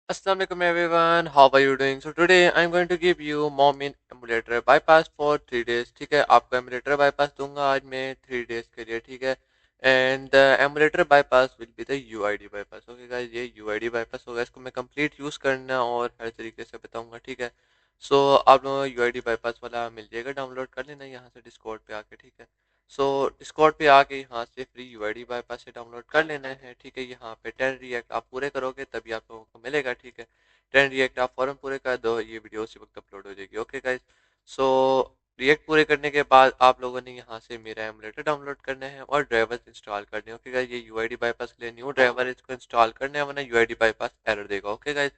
Assalamu alaikum everyone, how are you doing? So today I'm going to give you Momin emulator bypass for 3 days. ठीक है, आपको emulator bypass दूंगा आज मैं 3 days के लिए, ठीक है. And the emulator bypass will be the UID bypass. Okay guys, ये UID bypass होगा, इसको मैं complete यूज करना और हर तरीके से बताऊंगा, ठीक है. सो आप लोगों को UID bypass वाला मिल जाएगा, डाउनलोड कर लेना यहाँ से डिस्कॉर्ड पे आके, ठीक है. सो डिस्कॉर्ड पे आके यहाँ से फ्री यूआईडी बाईपास से डाउनलोड कर लेना है, ठीक है. यहाँ पे 10 रिएक्ट आप पूरे करोगे तभी आप लोगों को मिलेगा, ठीक है. 10 रिएक्ट आप फौरन पूरे कर दो, ये वीडियो उसी वक्त अपलोड हो जाएगी. Okay guys. सो रिएक्ट पूरे करने के बाद आप लोगों ने यहाँ से मेरा एमुलेटर डाउनलोड करना है और ड्राइवर्स इंस्टॉल करने हैं. ओके गाइज, ये यूआईडी बाईपास के लिए न्यू ड्राइवर इसको इंस्टॉल करना है, वरना यूआईडी बाईपास एरर देगा. ओके गाइज,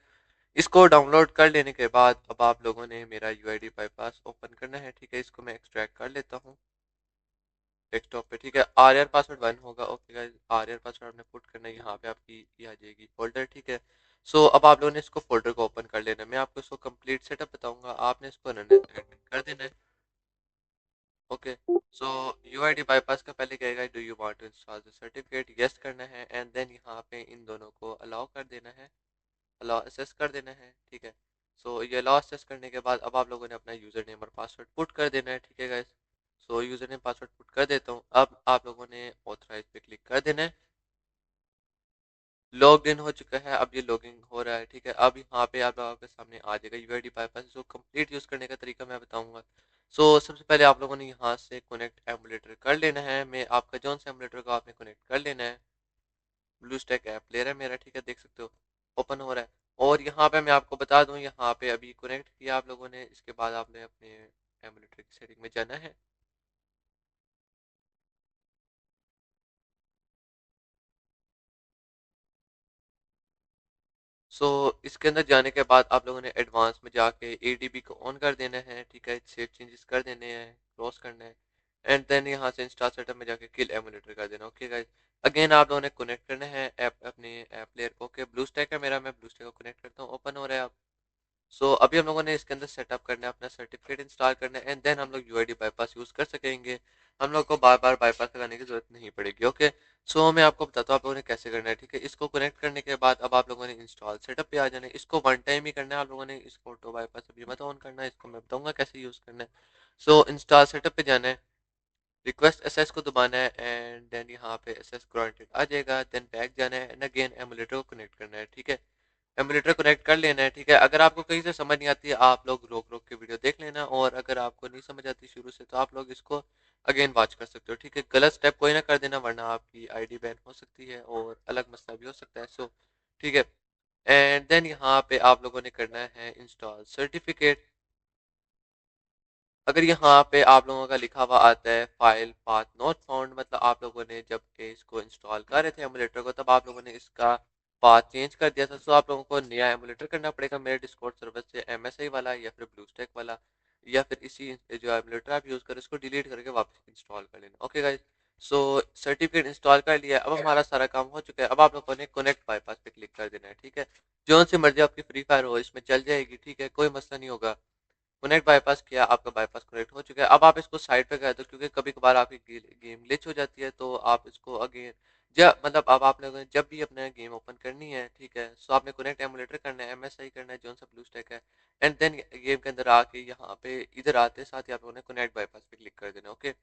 इसको डाउनलोड कर लेने के बाद अब आप लोगों ने मेरा यूआईडी बाईपास ओपन करना है, ठीक है. इसको मैं एक्सट्रैक्ट कर लेता हूँ डेस्कटॉप पे, ठीक है. आर आर पासवर्ड 1 होगा. Okay guys, R R password आपने पुट करना है, यहाँ पे आपकी ये आ जाएगी फोल्डर, ठीक है. सो अब आप लोगों ने इसको फोल्डर को ओपन कर लेना है. मैं आपको इसको कंप्लीट सेटअप बताऊंगा, आपने इसको रन कर देना है. ओके. सो यूआईडी बाईपास का पहले कहेगा do you want to install the certificate, yes करना है. एंड देन यहाँ पे इन दोनों को अलाउ कर देना है, अलाउ असेस कर देना है, ठीक है. सो ये अलाउ असेस करने के बाद अब आप लोगों ने अपना यूजर नेम और पासवर्ड पुट कर देना है, ठीक है गाइस. सो यूजर नेम पासवर्ड पुट कर देता हूँ. अब आप लोगों ने ऑथराइज पे क्लिक कर देना है. लॉग इन हो चुका है, अब ये लॉगिंग हो रहा है, ठीक है. अब यहाँ पे आप लोगों के सामने आ जाएगा यूआईडी बाईपास. इसको कंप्लीट यूज करने का तरीका मैं बताऊंगा. सबसे पहले आप लोगों ने यहाँ से कनेक्ट एमुलेटर कर लेना है. मैं आपका जौन सा एमुलेटर को आपने कनेक्ट कर लेना है. ब्लू स्टैक ऐप प्लेयर है मेरा, ठीक है, देख सकते हो ओपन हो रहा है. और यहाँ पे मैं आपको बता दूं, यहाँ पे अभी कनेक्ट किया आप लोगों ने, इसके बाद आपने अपने एमुलेटर की सेटिंग में जाना है. इसके अंदर जाने के बाद आप लोगों ने एडवांस में जाके एडीबी को ऑन कर देना है, ठीक है. सेव चेंजेस कर देने हैं, क्लोज करना है. एंड देन यहाँ से इंस्टॉल सेटअप में जाके किल एमुलेटर कर देना. ओके गाइस, अगेन आप लोगों ने कनेक्ट करना है ऐप, अपने ऐप प्लेयर को. ओके, ब्लू स्टैक है मेरा, मैं ब्लू स्टैक को कनेक्ट करता हूँ, ओपन हो रहा है. अभी हम लोगों ने इसके अंदर सेटअप करना है, अपना सर्टिफिकेट इंस्टॉल करना है. एंड देन हम लोग यूआईडी बाईपास यूज कर सकेंगे. हम लोग को बार बार बाईपास लगाने की जरूरत नहीं पड़ेगी. ओके. मैं आपको बताता हूँ आप लोगों ने कैसे करना है, ठीक है. इसको कनेक्ट करने के बाद अब आप लोगों ने इंस्टॉल सेटअप पे आ जाना है. इसको वन टाइम ही करना है आप लोगों ने, इसको ऑटो बाईपास अभी मत ऑन करना है, इसको मैं बताऊंगा कैसे यूज करना है. इंस्टॉल सेटअप पे जाना है, रिक्वेस्ट एसएस को दबाना है. एंड देन यहाँ पे एसएस ग्रांटेड आ जाएगा. देन बैक जाना है एंड अगेन एमुलेटर को कनेक्ट करना है, ठीक है. एमुलेटर कनेक्ट कर लेना है, ठीक है. अगर आपको कहीं से समझ नहीं आती है आप लोग रोक रोक के वीडियो देख लेना, और अगर आपको नहीं समझ आती शुरू से तो आप लोग इसको अगेन वॉच कर सकते हो, ठीक है. गलत स्टेप कोई ना कर देना, वरना आपकी आईडी बैन हो सकती है और अलग मसला भी हो सकता है. ठीक है. एंड देन यहाँ पे आप लोगों ने करना है इंस्टॉल सर्टिफिकेट. अगर यहाँ पे आप लोगों का लिखा हुआ आता है फाइल पाथ नॉट फाउंड, मतलब आप लोगों ने जब इसको इंस्टॉल कर रहे थे एमुलेटर को, तब आप लोगों ने इसका पाथ चेंज कर दिया था. आप लोगों को नया एमुलेटर करना पड़ेगा मेरे डिस्कॉर्ड सर्वर से, एमएसआई वाला या फिर ब्लूस्टैक वाला, या फिर इसी जो एमुलेटर आप यूज करें उसको डिलीट करके वापस इंस्टॉल कर लेना. Okay guys. सर्टिफिकेट इंस्टॉल कर लिया, अब हमारा सारा काम हो चुका है. अब आप लोगों ने कनेक्ट बाईपास पे क्लिक कर देना है, ठीक है. जो सी मर्जी आपकी फ्री फायर हो इसमें चल जाएगी, ठीक है, कोई मसला नहीं होगा. कनेक्ट बाईपास किया, आपका बाईपास कनेक्ट हो चुका है. अब आप इसको साइड पे कर दो, क्योंकि कभी कभार आपकी गेम ग्लिच हो जाती है, तो आप इसको अगेन जब मतलब अब आप लोगों ने जब भी अपना गेम ओपन करनी है, ठीक है, आपने कनेक्ट एमुलेटर करना है, एमएसआई करना है, जो सा ब्लू स्टैक है. एंड देन गेम के अंदर आके यहाँ पे इधर आते साथ ही आप लोगों ने कनेक्ट बाईपास पे क्लिक कर देना. ओके.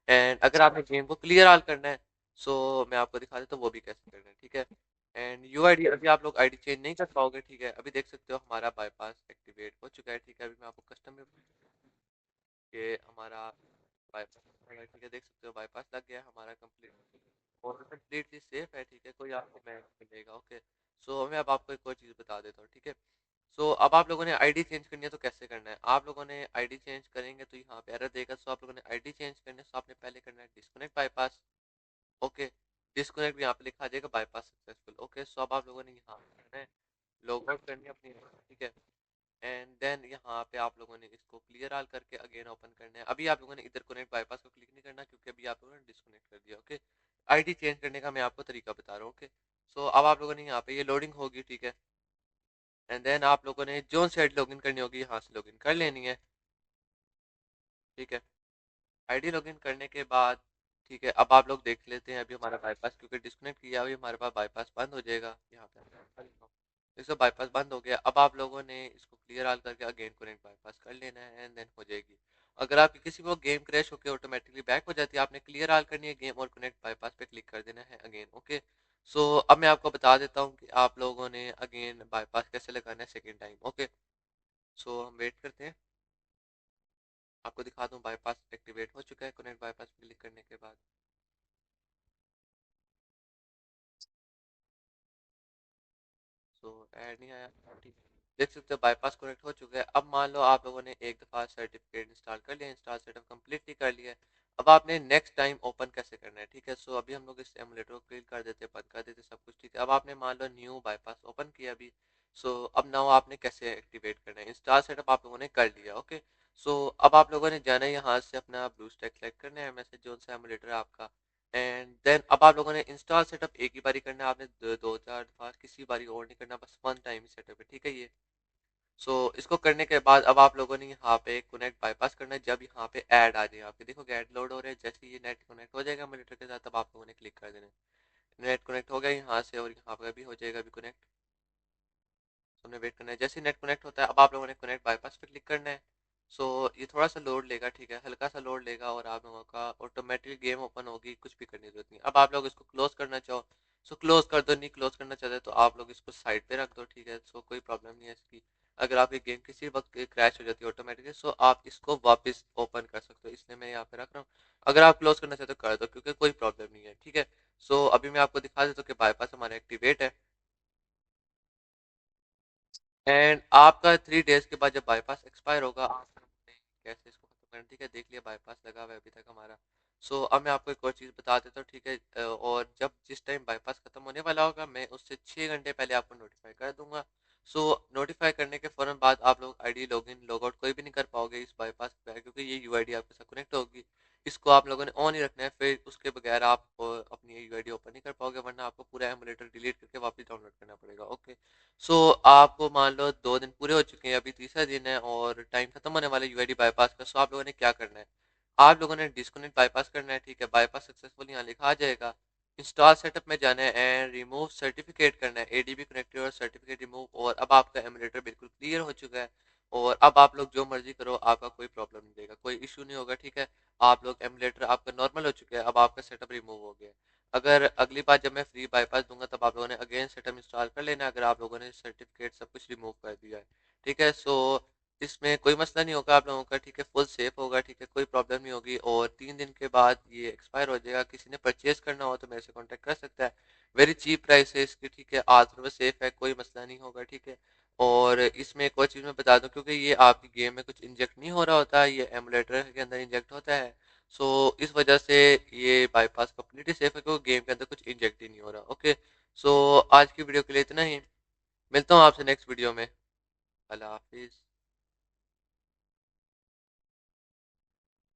एंड अगर आपने गेम को क्लियर ऑल करना है, मैं आपको दिखा देता हूँ वो भी कैसे करना है, ठीक है. एंड यूआईडी अभी आप लोग आईडी चेंज नहीं कर पाओगे, ठीक है. अभी देख सकते हो हमारा बाईपास एक्टिवेट हो चुका है, ठीक है. अभी मैं आपको कस्टम में ये हमारा बाईपास, ठीक है, देख सकते हो बाईपास लग गया हमारा कंप्लीट और कंप्लीटली सेफ है, ठीक है. कोई आपको मैच मिलेगा. ओके. मैं अब आपको एक और चीज़ बता देता हूँ, ठीक है. अब आप लोगों ने आईडी चेंज करनी है, तो कैसे करना है. आप लोगों ने आईडी चेंज करेंगे तो यहाँ पे एरर देगा. आप लोगों ने आईडी चेंज करनी है, आपने पहले करना है डिस्कनेक्ट बाईपास. ओके. डिस्कनेक्ट यहाँ पे लिखा आ जाएगा बाईपास सक्सेसफुल. ओके. अब आप लोगों ने यहाँ पे करना है, लॉग आउट करनी है अपनी, ठीक है. एंड देन यहाँ पे आप लोगों ने इसको क्लियर ऑल करके अगेन ओपन करना है. अभी आप लोगों ने इधर कनेक्ट बाईपास को क्लिक नहीं करना, क्योंकि अभी आप लोगों ने डिस्कनेक्ट कर दिया. ओके. आईडी चेंज करने का मैं आपको तरीका बता रहा हूँ. ओके. अब आप लोगों ने यहाँ पे ये लोडिंग होगी, ठीक है. एंड देन आप लोगों ने जो साइड लॉगिन करनी होगी यहाँ से लॉगिन कर लेनी है, ठीक है. आईडी लॉगिन करने के बाद, ठीक है, अब आप लोग देख लेते हैं अभी हमारा बाईपास क्योंकि डिस्कनेक्ट किया, अभी हमारे पास बाईपास बंद हो जाएगा. यहाँ पे इसका बाईपास बंद हो गया। अब आप लोगों ने इसको क्लियर ऑल करके अगेन कनेक्ट बाईपास कर लेना है एंड देन हो जाएगी। अगर आपकी किसी को गेम क्रैश होकर ऑटोमेटिकली बैक हो जाती है, आपने क्लियर ऑल करनी है गेम और कनेक्ट बाईपास पे क्लिक कर देना है अगेन। ओके, सो अब मैं आपको बता देता हूँ कि आप लोगों ने अगेन बाईपास कैसे लगाना है सेकेंड टाइम। ओके, सो हम वेट करते हैं, आपको दिखा दूँ बाईपास एक्टिवेट हो चुका है कनेक्ट बाईपास पे क्लिक करने के बाद। सो ऐड नहीं आया, ठीक है। देख सकते हो बाईपास कनेक्ट हो चुका है। अब मान लो आप लोगों ने एक दफ़ा सर्टिफिकेट इंस्टॉल कर लिया, इंस्टॉल सेटअप कम्प्लीटली कर लिया है। अब आपने नेक्स्ट टाइम ओपन कैसे करना है, ठीक है। सो अभी हम लोग इस एमुलेटर को क्लियर कर देते हैं, बंद कर देते हैं सब कुछ, ठीक है। अब आपने मान लो न्यू बाईपास ओपन किया अभी। सो अब नाउ आपने कैसे एक्टिवेट करना है, इंस्टॉल सेटअप आप लोगों ने कर लिया। ओके, सो अब आप लोगों ने जाना है यहाँ से अपना ब्लू स्टैक सेलेक्ट करना है, मैसेज जो सा एमुलेटर है आपका। एंड देन अब आप लोगों ने इंस्टॉल सेटअप एक ही बारी करना है, आपने दो चार दफा किसी बारी और नहीं करना, बस वन टाइम सेटअप है, ठीक है ये। सो इसको करने के बाद अब आप लोगों ने यहाँ पे कनेक्ट बाईपास करना है। जब यहाँ पे ऐड आ जाए आपके, देखो ऐड लोड हो रहे हैं, जैसे ये नेट कनेक्ट हो जाएगा मॉनिटर के साथ, तब आप लोगों ने क्लिक कर देना है। नेट कनेक्ट हो गया यहाँ से और यहाँ पे भी हो जाएगा अभी कनेक्ट। हमने वेट करना है, जैसे नेट कनेक्ट होता है अब आप लोगों ने कनेक्ट बाईपास पे क्लिक करना है। सो ये थोड़ा सा लोड लेगा, ठीक है, हल्का सा लोड लेगा और आप लोगों का ऑटोमेटिक गेम ओपन होगी, कुछ भी करने की जरूरत नहीं। अब आप लोग इसको क्लोज करना चाहो सो क्लोज कर दो, नहीं क्लोज करना चाहते तो आप लोग इसको साइड पे रख दो, ठीक है। सो कोई प्रॉब्लम नहीं है इसकी। अगर आपकी गेम किसी वक्त क्रैश हो जाती है ऑटोमेटिकली, सो आप इसको वापस ओपन कर सकते हो, इसलिए मैं यहाँ पे रख रहा हूँ। अगर आप क्लोज करना चाहते हो कर दो, क्योंकि कोई प्रॉब्लम नहीं है, ठीक है। सो अभी मैं आपको दिखा देता हूँ कि बाईपास हमारा एक्टिवेट है। एंड आपका 3 डेज के बाद जब बाईपास एक्सपायर होगा, आपने कैसे इसको खत्म करना, ठीक है। देख लिया बाईपास लगा हुआ है अभी तक हमारा। सो अब मैं आपको एक और चीज़ बता देता हूँ, ठीक है। और जब जिस टाइम बाईपास खत्म होने वाला होगा, मैं उससे 6 घंटे पहले आपको नोटिफाई कर दूंगा। सो नोटिफाई करने के फौरन बाद आप लोग आईडी लॉगिन लॉगआउट कोई भी नहीं कर पाओगे इस बाईपास पे, क्योंकि ये यूआईडी आपके साथ कनेक्ट होगी। इसको आप लोगों ने ऑन ही रखना है, फिर उसके बगैर आप अपनी यूआईडी ओपन नहीं कर पाओगे, वरना आपको पूरा एमुलेटर डिलीट करके वापस डाउनलोड करना पड़ेगा। ओके, सो आपको मान लो 2 दिन पूरे हो चुके हैं, अभी तीसरा दिन है और टाइम खत्म होने वाला है यूआईडी बाईपास का। सो आप लोगों ने क्या करना है, आप लोगों ने डिस्कनेक्ट बाईपास करना है, ठीक है। बाईपास सक्सेसफुल यहाँ लिखा आ जाएगा। इंस्टॉल सेटअप में जाना है एंड रिमूव सर्टिफिकेट करना है, एडीबी कनेक्टेड और सर्टिफिकेट रिमूव, और अब आपका एमुलेटर बिल्कुल क्लियर हो चुका है। और अब आप लोग जो मर्जी करो, आपका कोई प्रॉब्लम नहीं देगा, कोई इशू नहीं होगा, ठीक है। आप लोग एमुलेटर आपका नॉर्मल हो चुका है, अब आपका सेटअप रिमूव हो गया है। अगर अगली बार जब मैं फ्री बाईपास दूंगा, तब आप लोगों ने अगेन सेटअप इंस्टॉल कर लेना, अगर आप लोगों ने सर्टिफिकेट सब कुछ रिमूव कर दिया है, ठीक है। सो इसमें कोई मसला नहीं होगा आप लोगों का, ठीक है, फुल सेफ होगा, ठीक है, कोई प्रॉब्लम नहीं होगी। और 3 दिन के बाद ये एक्सपायर हो जाएगा। किसी ने परचेज करना हो तो मेरे से कांटेक्ट कर सकता है, वेरी चीप प्राइस है इसकी, ठीक है। आज में सेफ है, कोई मसला नहीं होगा, ठीक है। और इसमें एक और चीज़ मैं बता दूं, क्योंकि ये आपकी गेम में कुछ इंजेक्ट नहीं हो रहा होता, ये एमुलेटर के अंदर इंजेक्ट होता है। सो इस वजह से ये बाईपास कंप्लीटली सेफ है, क्योंकि गेम के अंदर कुछ इंजेक्ट ही नहीं हो रहा। ओके, सो आज की वीडियो के लिए इतना ही, मिलता हूँ आपसे नेक्स्ट वीडियो में। अल्लाह हाफिज़।